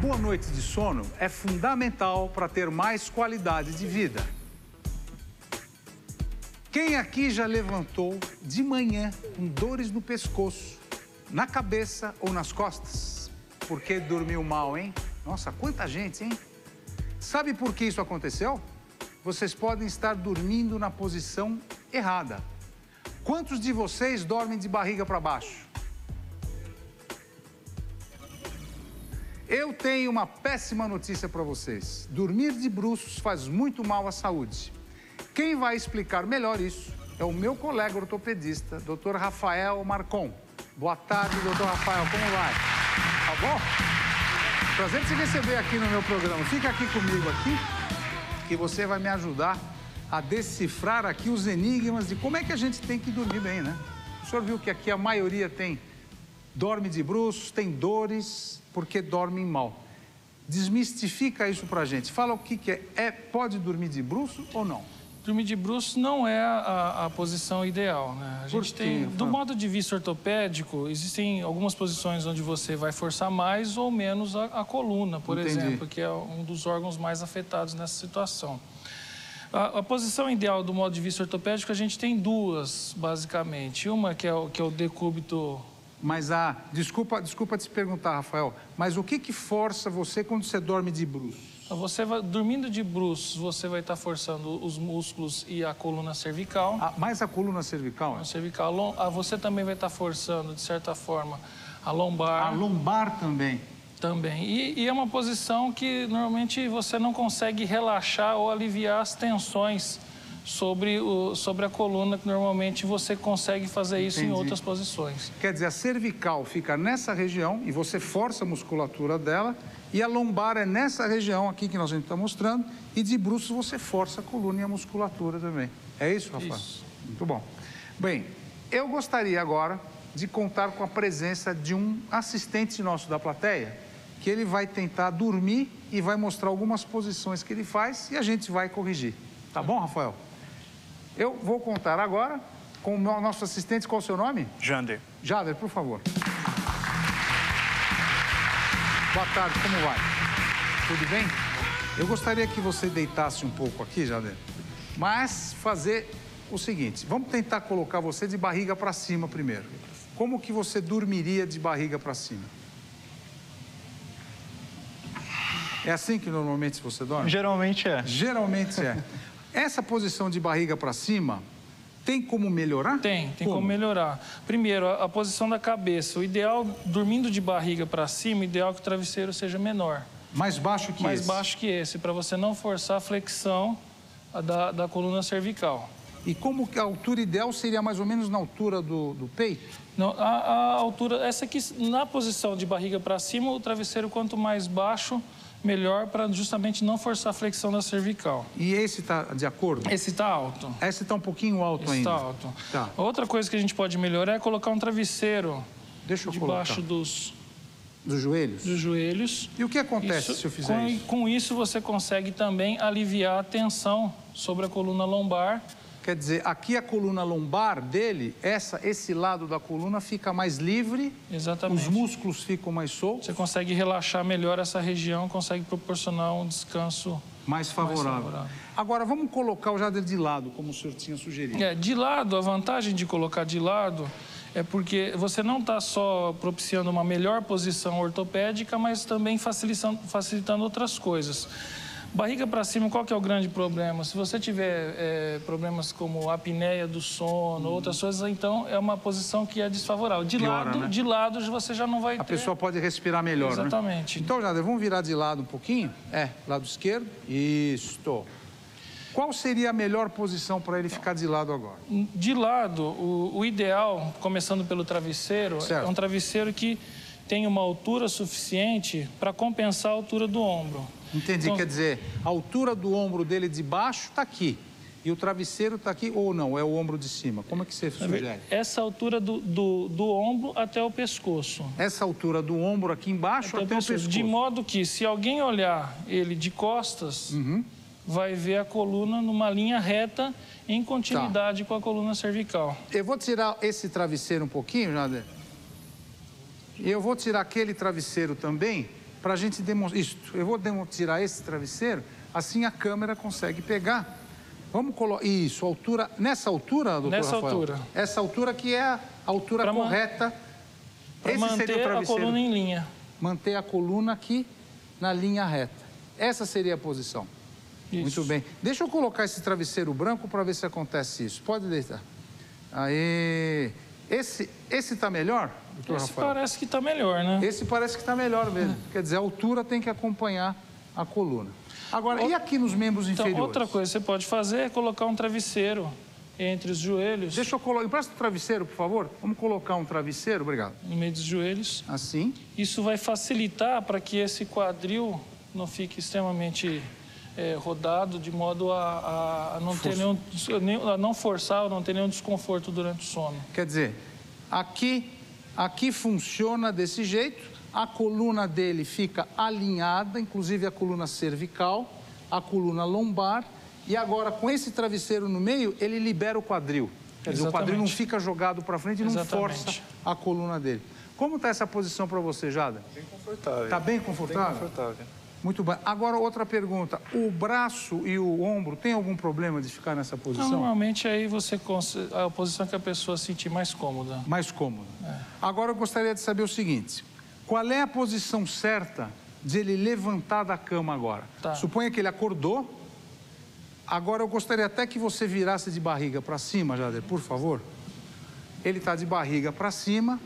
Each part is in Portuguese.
boa noite de sono é fundamental para ter mais qualidade de vida. Quem aqui já levantou de manhã com dores no pescoço, na cabeça ou nas costas? Porque dormiu mal, hein? Nossa, quanta gente, hein? Sabe por que isso aconteceu? Vocês podem estar dormindo na posição errada. Quantos de vocês dormem de barriga para baixo? Eu tenho uma péssima notícia para vocês. Dormir de bruços faz muito mal à saúde. Quem vai explicar melhor isso é o meu colega ortopedista, Dr. Rafael Marcon. Boa tarde, Dr. Rafael, como vai? Tá bom? Prazer te receber aqui no meu programa. Fica aqui comigo aqui, que você vai me ajudar a decifrar aqui os enigmas de como é que a gente tem que dormir bem, né? O senhor viu que aqui a maioria dorme de bruços, tem dores, porque dormem mal. Desmistifica isso pra gente. Fala o que é. Pode dormir de bruço ou não? Dormir de bruços não é a posição ideal, né? A gente tem, do modo de vista ortopédico, existem algumas posições onde você vai forçar mais ou menos a coluna, por exemplo, que é um dos órgãos mais afetados nessa situação. A posição ideal do modo de vista ortopédico, a gente tem duas, basicamente. Uma que é o decúbito... Mas desculpa te perguntar, Rafael, mas o que força você quando você dorme de bruços? Dormindo de bruços, você vai estar forçando os músculos e a coluna cervical. Mais a coluna cervical? A cervical. Você também vai estar forçando, de certa forma, a lombar. A lombar também? Também. E é uma posição que, normalmente, você não consegue relaxar ou aliviar as tensões sobre a coluna, que normalmente você consegue fazer isso em outras posições. Quer dizer, a cervical fica nessa região e você força a musculatura dela, e a lombar é nessa região aqui que nós a gente está mostrando, e de bruços você força a coluna e a musculatura também. É isso, Rafael? Isso. Muito bom. Bem, eu gostaria agora de contar com a presença de um assistente nosso da plateia, que ele vai tentar dormir e vai mostrar algumas posições que ele faz e a gente vai corrigir. Tá bom, Rafael? Eu vou contar agora com o nosso assistente. Qual é o seu nome? Jander. Jader, por favor. Boa tarde, como vai? Tudo bem? Eu gostaria que você deitasse um pouco aqui, Jader, mas fazer o seguinte, vamos tentar colocar você de barriga para cima primeiro. Como que você dormiria de barriga para cima? É assim que normalmente você dorme? Geralmente é. Geralmente é. Essa posição de barriga para cima, tem como melhorar? Tem como melhorar. Primeiro, a posição da cabeça. O ideal, dormindo de barriga para cima, o ideal é que o travesseiro seja menor. Mais baixo que esse? Mais baixo que esse, para você não forçar a flexão da coluna cervical. E como que a altura ideal seria mais ou menos na altura do peito? Não, a altura, essa aqui, na posição de barriga para cima, o travesseiro quanto mais baixo, melhor, para justamente não forçar a flexão da cervical. E esse está de acordo? Esse está alto. Esse está um pouquinho alto ainda? Está alto. Tá. Outra coisa que a gente pode melhorar é colocar um travesseiro debaixo dos joelhos? Dos joelhos. E o que acontece se eu fizer isso? Com isso, você consegue também aliviar a tensão sobre a coluna lombar. Quer dizer, aqui a coluna lombar dele, esse lado da coluna fica mais livre. Exatamente. Os músculos ficam mais soltos. Você consegue relaxar melhor essa região, consegue proporcionar um descanso mais favorável. Agora, vamos colocar o Jader de lado, como o senhor tinha sugerido. De lado, a vantagem de colocar de lado é porque você não está só propiciando uma melhor posição ortopédica, mas também facilitando outras coisas. Barriga para cima, qual que é o grande problema? Se você tiver problemas como apneia do sono, outras coisas, então é uma posição que é desfavorável. De lado você já não vai ter... A pessoa pode respirar melhor, Exatamente. Né? Então, Jader, vamos virar de lado um pouquinho? Lado esquerdo. Isto. Qual seria a melhor posição para ele ficar de lado agora? De lado, o ideal, começando pelo travesseiro, é um travesseiro que tem uma altura suficiente para compensar a altura do ombro. Entendi, então, quer dizer, a altura do ombro dele de baixo está aqui e o travesseiro está aqui, ou não, é o ombro de cima? Como é que você sugere? Essa altura do ombro até o pescoço. Essa altura do ombro aqui embaixo até o pescoço. De modo que, se alguém olhar ele de costas, vai ver a coluna numa linha reta em continuidade com a coluna cervical. Eu vou tirar esse travesseiro um pouquinho, Jader. E eu vou tirar aquele travesseiro também, para a gente demonstrar. Isso, eu vou tirar esse travesseiro, assim a câmera consegue pegar. Vamos colocar. Isso, altura. Nessa altura, doutor Nessa Rafael? altura. Essa altura que é a altura correta. Para manter a coluna em linha. Manter a coluna aqui na linha reta. Essa seria a posição. Isso. Muito bem. Deixa eu colocar esse travesseiro branco para ver se acontece isso. Pode deitar. Aê. Esse está melhor, doutor Esse Rafael? parece que está melhor, né? Esse parece que está melhor mesmo. Quer dizer, a altura tem que acompanhar a coluna. Agora, e aqui nos membros inferiores? Outra coisa que você pode fazer é colocar um travesseiro entre os joelhos. Deixa eu colocar. Empresta o travesseiro, por favor. Vamos colocar um travesseiro, obrigado. No meio dos joelhos. Assim. Isso vai facilitar para que esse quadril não fique extremamente rodado, de modo a não ter a não forçar ou não ter nenhum desconforto durante o sono. Quer dizer, aqui funciona desse jeito. A coluna dele fica alinhada, inclusive a coluna cervical, a coluna lombar. E agora, com esse travesseiro no meio, ele libera o quadril. Quer dizer, o quadril não fica jogado para frente e não força a coluna dele. Como está essa posição para você, Jada? Bem confortável. Está bem confortável? Bem confortável. Muito bem. Agora, outra pergunta. O braço e o ombro, tem algum problema de ficar nessa posição? Normalmente, aí a posição que a pessoa sentir mais cômoda. Mais cômoda. Agora, eu gostaria de saber o seguinte. Qual é a posição certa de ele levantar da cama agora? Tá. Suponha que ele acordou. Agora, eu gostaria até que você virasse de barriga para cima, Jader, por favor. Ele está de barriga para cima.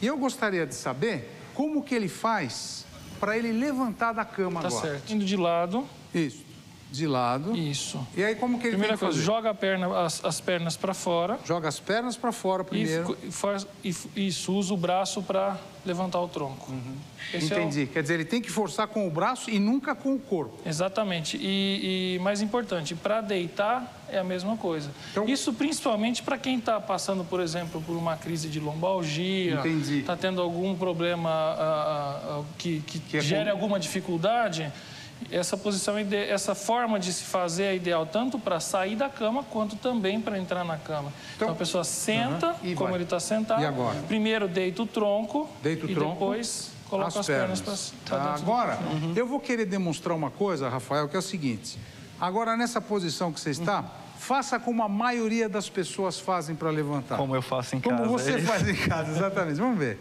E eu gostaria de saber como que ele faz para ele levantar da cama agora. Tá certo. Indo de lado. Isso. De lado. Isso. E aí, como que ele Primeira tem que coisa, fazer? joga as pernas para fora. Joga as pernas para fora primeiro. Isso, usa o braço para levantar o tronco. Entendi. Quer dizer, ele tem que forçar com o braço e nunca com o corpo. Exatamente. E mais importante, para deitar é a mesma coisa. Então, isso principalmente para quem está passando, por exemplo, por uma crise de lombalgia, está tendo algum problema que gere alguma dificuldade. Essa posição, essa forma de se fazer é ideal tanto para sair da cama quanto também para entrar na cama. Então a pessoa senta, como ele está sentado. E agora? Primeiro deita o tronco. Deita o tronco. Depois coloca as pernas para dentro. Agora, eu vou querer demonstrar uma coisa, Rafael, que é o seguinte. Agora, nessa posição que você está, faça como a maioria das pessoas fazem para levantar. Como eu faço em casa. Como você faz em casa, exatamente. Vamos ver.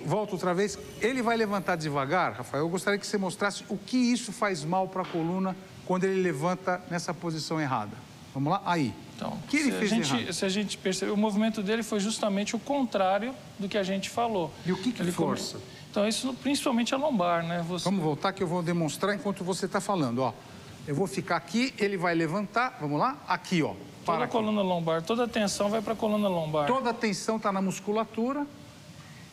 Volta outra vez, ele vai levantar devagar, Rafael. Eu gostaria que você mostrasse o que isso faz mal para a coluna quando ele levanta nessa posição errada. Vamos lá? Aí. Então, o que ele fez errado? Se a gente perceber, o movimento dele foi justamente o contrário do que a gente falou. E o que ele força? Então, isso principalmente a lombar, né? Vamos voltar que eu vou demonstrar enquanto você está falando, ó. Eu vou ficar aqui, ele vai levantar, vamos lá? Aqui, ó. Toda a coluna lombar, toda a tensão vai para a coluna lombar. Toda a tensão está na musculatura.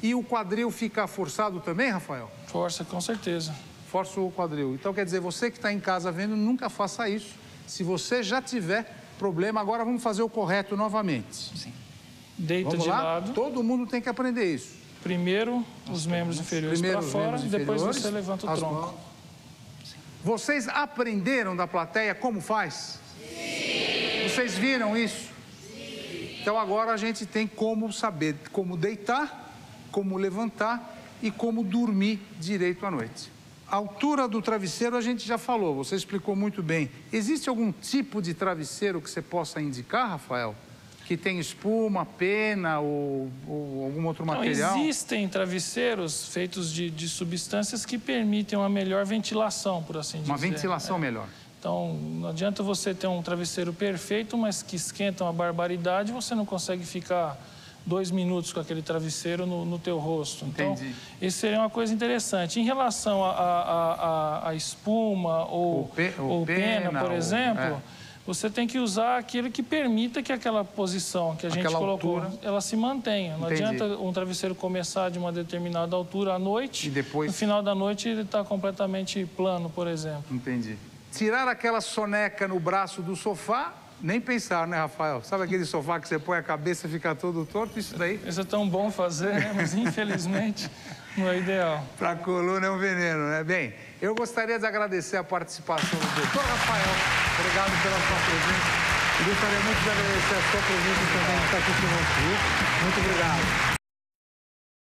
E o quadril fica forçado também, Rafael? Força, com certeza. Força o quadril. Então, quer dizer, você que está em casa vendo, nunca faça isso. Se você já tiver problema, agora vamos fazer o correto novamente. Sim. Deita vamos de lá? lado. Todo mundo tem que aprender isso. Primeiro, os membros inferiores para fora, e depois você levanta o tronco. Vocês aprenderam da plateia como faz? Sim. Vocês viram isso? Sim. Então, agora a gente tem como saber como deitar, como levantar e como dormir direito à noite. A altura do travesseiro a gente já falou, você explicou muito bem. Existe algum tipo de travesseiro que você possa indicar, Rafael? Que tem espuma, pena ou algum outro material? Existem travesseiros feitos de substâncias que permitem uma melhor ventilação, por assim dizer. Uma ventilação melhor. Então, não adianta você ter um travesseiro perfeito, mas que esquenta uma barbaridade, você não consegue ficar 2 minutos com aquele travesseiro no teu rosto. Então, isso seria uma coisa interessante. Em relação à espuma ou pena, por exemplo, você tem que usar aquilo que permita que aquela posição que a gente colocou, ela se mantenha. Não adianta um travesseiro começar de uma determinada altura à noite e depois, no final da noite, ele está completamente plano, por exemplo. Entendi. Tirar aquela soneca no braço do sofá, nem pensar, né, Rafael? Sabe aquele sofá que você põe a cabeça e fica todo torto? Isso daí... Isso é tão bom fazer, né? Mas infelizmente não é ideal. Para a coluna é um veneno, né? Bem, eu gostaria de agradecer a participação do doutor Rafael. Obrigado pela sua presença. E gostaria muito de agradecer a sua presença também que está aqui conosco. Muito obrigado.